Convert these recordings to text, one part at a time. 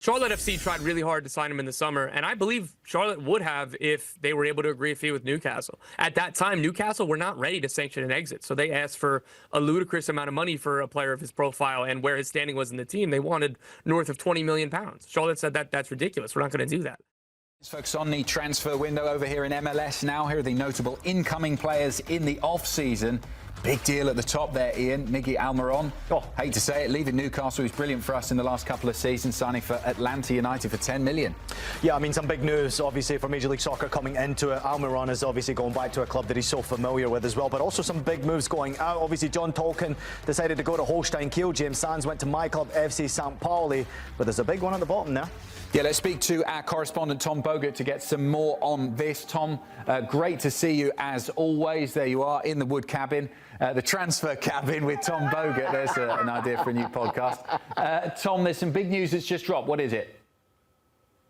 Charlotte FC tried really hard to sign him in the summer, and I believe Charlotte would have if they were able to agree a fee with Newcastle. At that time, Newcastle were not ready to sanction an exit, so they asked for a ludicrous amount of money for a player of his profile and where his standing was in the team. They wanted north of £20 million. Charlotte said that's ridiculous. We're not going to do that. Let's focus on the transfer window over here in MLS now. Here are the notable incoming players in the off-season. Big deal at the top there, Ian. Miguel Almiron. Hate to say it, leaving Newcastle. He's brilliant for us in the last couple of seasons, signing for Atlanta United for $10 million. Yeah, I mean, some big news, obviously, for Major League Soccer coming into it. Almiron is obviously going back to a club that he's so familiar with as well, but also some big moves going out. Obviously, John Tolkien decided to go to Holstein Kiel. James Sands went to my club, FC St. Pauli, but there's a big one at the bottom there. Yeah, let's speak to our correspondent, Tom Bogert, to get some more on this. Tom, great to see you as always. There you are in the wood cabin, the transfer cabin with Tom Bogert. There's an idea for a new podcast. Tom, there's some big news that's just dropped. What is it?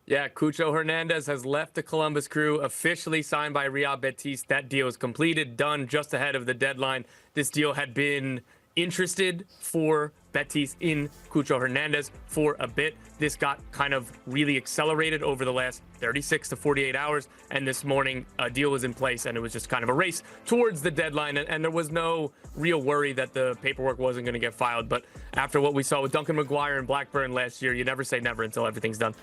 Yeah, Cucho Hernández has left the Columbus Crew, officially signed by Real Betis. That deal is completed, done just ahead of the deadline. This deal had been interested for Betis in Cucho Hernández for a bit. This got kind of really accelerated over the last 36 to 48 hours, and this morning a deal was in place, and it was just kind of a race towards the deadline, and there was no real worry that the paperwork wasn't going to get filed. But after what we saw with Duncan Maguire and Blackburn last year, you never say never until everything's done.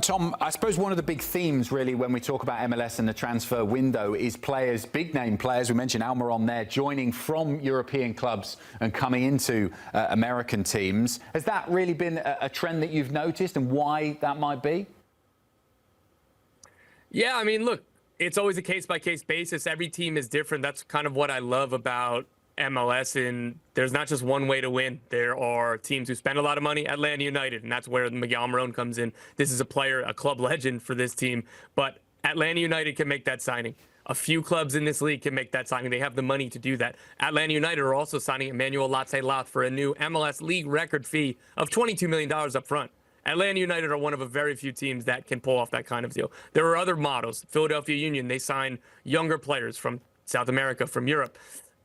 Tom, I suppose one of the big themes really when we talk about MLS and the transfer window is players, big name players, we mentioned Almiron there, joining from European clubs and coming into American teams. Has that really been a trend that you've noticed, and why that might be? Yeah, I mean, look, it's always a case-by-case basis. Every team is different. That's kind of what I love about MLS, and there's not just one way to win. There are teams who spend a lot of money, Atlanta United, and that's where Miguel Almiron comes in. This is a player, a club legend for this team, but Atlanta United can make that signing. A few clubs in this league can make that signing. They have the money to do that. Atlanta United are also signing Emmanuel Latte-Lath for a new MLS league record fee of $22 million up front. Atlanta United are one of a very few teams that can pull off that kind of deal. There are other models. Philadelphia Union, they sign younger players from South America, from Europe.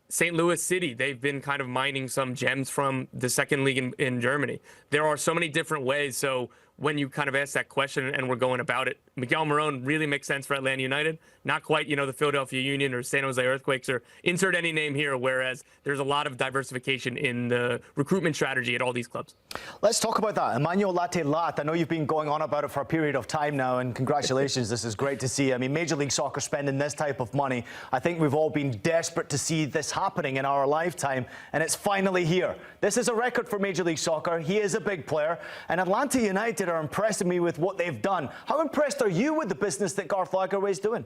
St. Louis City, they've been kind of mining some gems from the second league in Germany. There are so many different ways. So when you kind of ask that question and we're going about it, Miguel Almiron really makes sense for Atlanta United. Not quite, you know, the Philadelphia Union or San Jose Earthquakes, or insert any name here, whereas there's a lot of diversification in the recruitment strategy at all these clubs. Let's talk about that. Emmanuel Latte-Lath, I know you've been going on about it for a period of time now, and congratulations. This is great to see. I mean, Major League Soccer spending this type of money. I think we've all been desperate to see this happening in our lifetime, and it's finally here. This is a record for Major League Soccer. He is a big player, and Atlanta United are impressing me with what they've done. How impressed are you with the business that Garth Lagerwey is doing?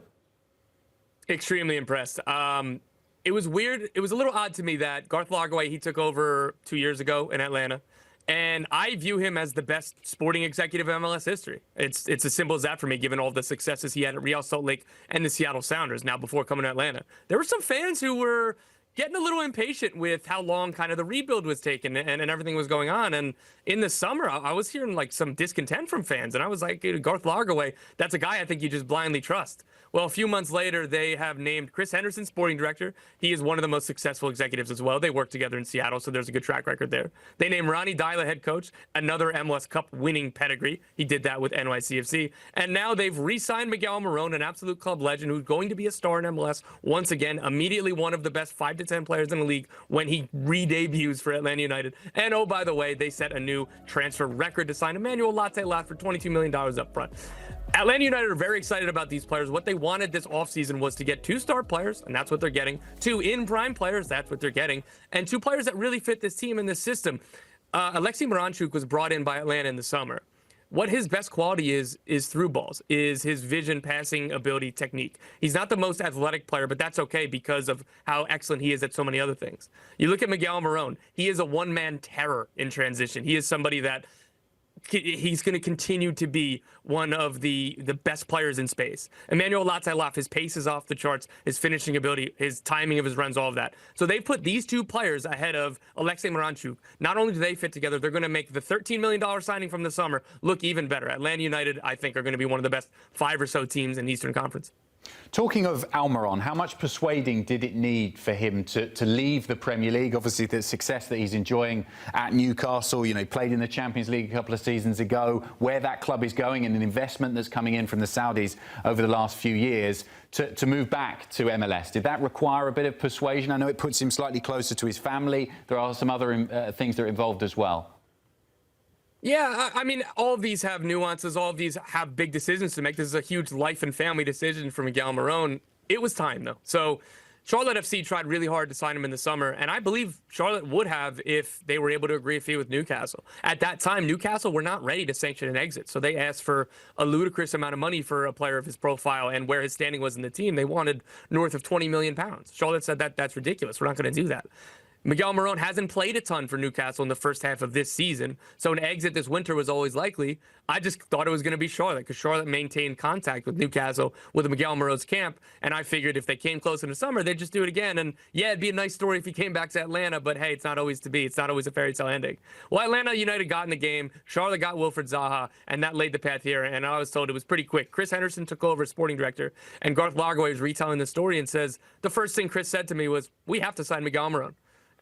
Extremely impressed. It was weird. It was a little odd to me that Garth Lagerwey, he took over 2 years ago in Atlanta, and I view him as the best sporting executive in MLS history. It's as simple as that for me, given all the successes he had at Real Salt Lake and the Seattle Sounders. Now, before coming to Atlanta, there were some fans who were getting a little impatient with how long kind of the rebuild was taking and everything was going on. And in the summer, I was hearing like some discontent from fans. And I was like, Garth Lagerwey, that's a guy I think you just blindly trust. Well, a few months later, they have named Chris Henderson sporting director. He is one of the most successful executives as well. They work together in Seattle, so there's a good track record there. They named Ronnie Dyla head coach, another MLS Cup winning pedigree. He did that with NYCFC. And now they've re-signed Miguel Almiron, an absolute club legend who's going to be a star in MLS once again, immediately one of the best 5 to 10 players in the league when he re-debuts for Atlanta United. And oh, by the way, they set a new transfer record to sign Emmanuel Latte-Lath for $22 million up front. Atlanta United are very excited about these players. What they wanted this offseason was to get 2 star players, and that's what they're getting. 2 in-prime players, that's what they're getting. And 2 players that really fit this team and this system. Alexei Miranchuk was brought in by Atlanta in the summer. What his best quality is through balls, is his vision, passing ability, technique. He's not the most athletic player, but that's okay because of how excellent he is at so many other things. You look at Miguel Almiron, he is a one-man terror in transition. He is somebody that he's going to continue to be one of the best players in space. Emmanuel Latte-Lath, his pace is off the charts, his finishing ability, his timing of his runs, all of that. So they put these 2 players ahead of Alexei Miranchuk. Not only do they fit together, they're going to make the $13 million signing from the summer look even better. Atlanta United, I think, are going to be one of the best 5 or so teams in the Eastern Conference. Talking of Almiron, how much persuading did it need for him to leave the Premier League? Obviously, the success that he's enjoying at Newcastle, you know, played in the Champions League a couple of seasons ago, where that club is going and an investment that's coming in from the Saudis over the last few years to move back to MLS. Did that require a bit of persuasion? I know it puts him slightly closer to his family. There are some other things that are involved as well. Yeah, I mean, all of these have nuances. All of these have big decisions to make. This is a huge life and family decision for Miguel Almiron. It was time, though. So Charlotte FC tried really hard to sign him in the summer, and I believe Charlotte would have if they were able to agree a fee with Newcastle. At that time, Newcastle were not ready to sanction an exit, so they asked for a ludicrous amount of money for a player of his profile and where his standing was in the team. They wanted north of £20 million. Charlotte said that's ridiculous. We're not going to do that. Miguel Almiron hasn't played a ton for Newcastle in the first half of this season, so an exit this winter was always likely. I just thought it was going to be Charlotte because Charlotte maintained contact with Newcastle with Miguel Almiron's camp, and I figured if they came close in the summer, they'd just do it again. And yeah, it'd be a nice story if he came back to Atlanta, but hey, it's not always to be. It's not always a fairy tale ending. Well, Atlanta United got in the game, Charlotte got Wilfried Zaha, and that laid the path here, and I was told it was pretty quick. Chris Henderson took over as sporting director, and Garth Lagerwey is retelling the story and says, the first thing Chris said to me was, we have to sign Miguel Almiron.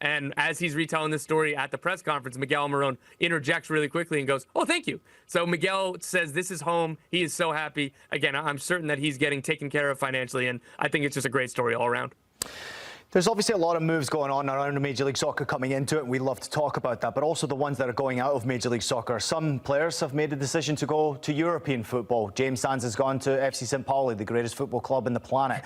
And as he's retelling this story at the press conference, Miguel Almiron interjects really quickly and goes, oh, thank you. So Miguel says this is home. He is so happy. Again, I'm certain that he's getting taken care of financially, and I think it's just a great story all around. There's obviously a lot of moves going on around Major League Soccer coming into it, and we love to talk about that, but also the ones that are going out of Major League Soccer. Some players have made the decision to go to European football. James Sands has gone to FC St. Pauli, the greatest football club in the planet.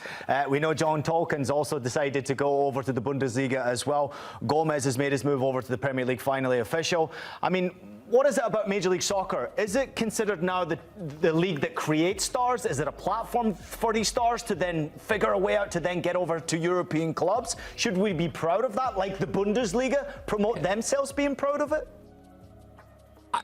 We know John Tolkien's also decided to go over to the Bundesliga as well. Gomez has made his move over to the Premier League, finally official. I mean, what is it about Major League Soccer? Is it considered now the league that creates stars? Is it a platform for these stars to then figure a way out to then get over to European clubs? Should we be proud of that, like the Bundesliga promote themselves being proud of it?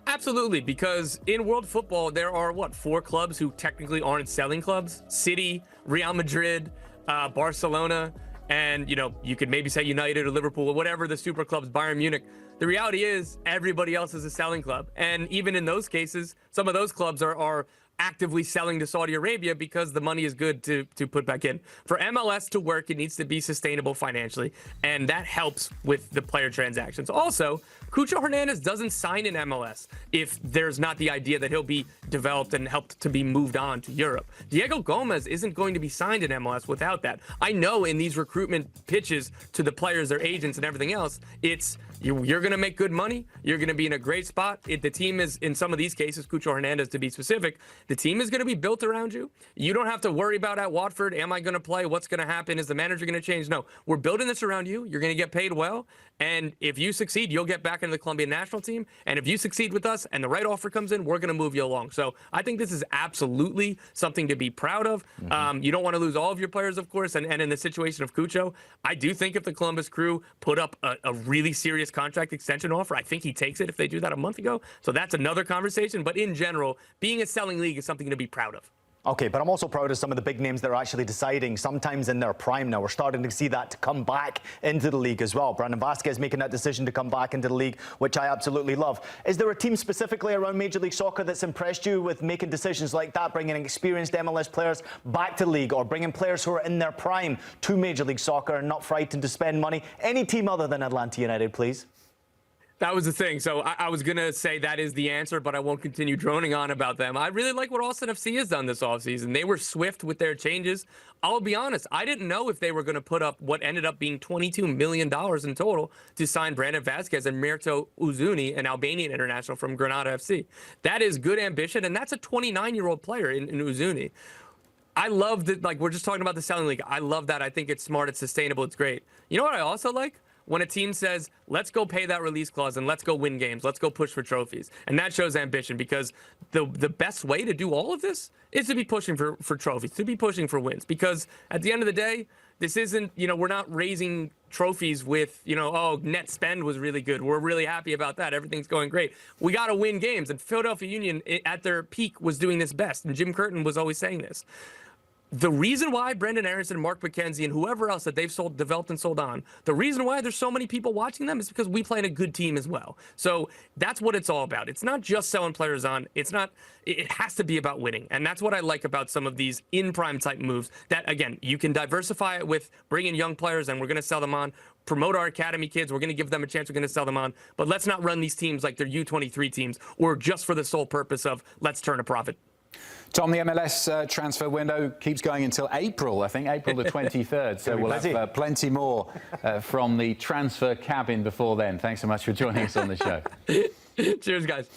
Absolutely, because in world football, there are, 4 clubs who technically aren't selling clubs? City, Real Madrid, Barcelona, and, you know, you could maybe say United or Liverpool or whatever the super clubs, Bayern Munich. The reality is everybody else is a selling club. And even in those cases, some of those clubs are actively selling to Saudi Arabia because the money is good to put back in. For MLS to work, it needs to be sustainable financially, and that helps with the player transactions. Also, Cucho Hernández doesn't sign in MLS if there's not the idea that he'll be developed and helped to be moved on to Europe. Diego Gomez isn't going to be signed in MLS without that. I know in these recruitment pitches to the players, their agents, and everything else, it's you're going to make good money. You're going to be in a great spot. The team is, in some of these cases, Cucho Hernández to be specific, the team is going to be built around you. You don't have to worry about at Watford, am I going to play? What's going to happen? Is the manager going to change? No, we're building this around you. You're going to get paid well. And if you succeed, you'll get back into the Colombian national team. And if you succeed with us and the right offer comes in, we're going to move you along. So I think this is absolutely something to be proud of. You don't want to lose all of your players, of course. And in the situation of Cucho, I do think if the Columbus Crew put up a really serious contract extension offer, I think he takes it if they do that a month ago. So that's another conversation. But in general, being a selling league is something to be proud of. Okay, but I'm also proud of some of the big names that are actually deciding, sometimes in their prime now. We're starting to see that to come back into the league as well. Brandon Vasquez making that decision to come back into the league, which I absolutely love. Is there a team specifically around Major League Soccer that's impressed you with making decisions like that, bringing experienced MLS players back to the league, or bringing players who are in their prime to Major League Soccer and not frightened to spend money? Any team other than Atlanta United, please. That was the thing. So I was going to say that is the answer, but I won't continue droning on about them. I really like what Austin FC has done this offseason. They were swift with their changes. I'll be honest, I didn't know if they were going to put up what ended up being $22 million in total to sign Brandon Vasquez and Mirto Uzuni, an Albanian international from Granada FC. That is good ambition, and that's a 29-year-old player in Uzuni. I love that, like, we're just talking about the selling league. I love that. I think it's smart, it's sustainable, it's great. You know what I also like? When a team says, let's go pay that release clause and let's go win games, let's go push for trophies. And that shows ambition, because the best way to do all of this is to be pushing for trophies, to be pushing for wins. Because at the end of the day, this isn't, we're not raising trophies with, oh, net spend was really good. We're really happy about that. Everything's going great. We got to win games. And Philadelphia Union at their peak was doing this best. And Jim Curtin was always saying this. the reason why Brendan Aronson, Mark McKenzie, and whoever else that they've developed and sold on, the reason why there's so many people watching them is because we play in a good team as well. So that's what it's all about. It's not just selling players on. It has to be about winning. And that's what I like about some of these in-prime type moves that, again, you can diversify it with bringing young players and we're going to sell them on, promote our academy kids. We're going to give them a chance. We're going to sell them on. But let's not run these teams like they're U23 teams or just for the sole purpose of let's turn a profit. Tom, the MLS transfer window keeps going until April, I think, April the 23rd. So we'll have plenty more from the transfer cabin before then. Thanks so much for joining us on the show. Cheers, guys.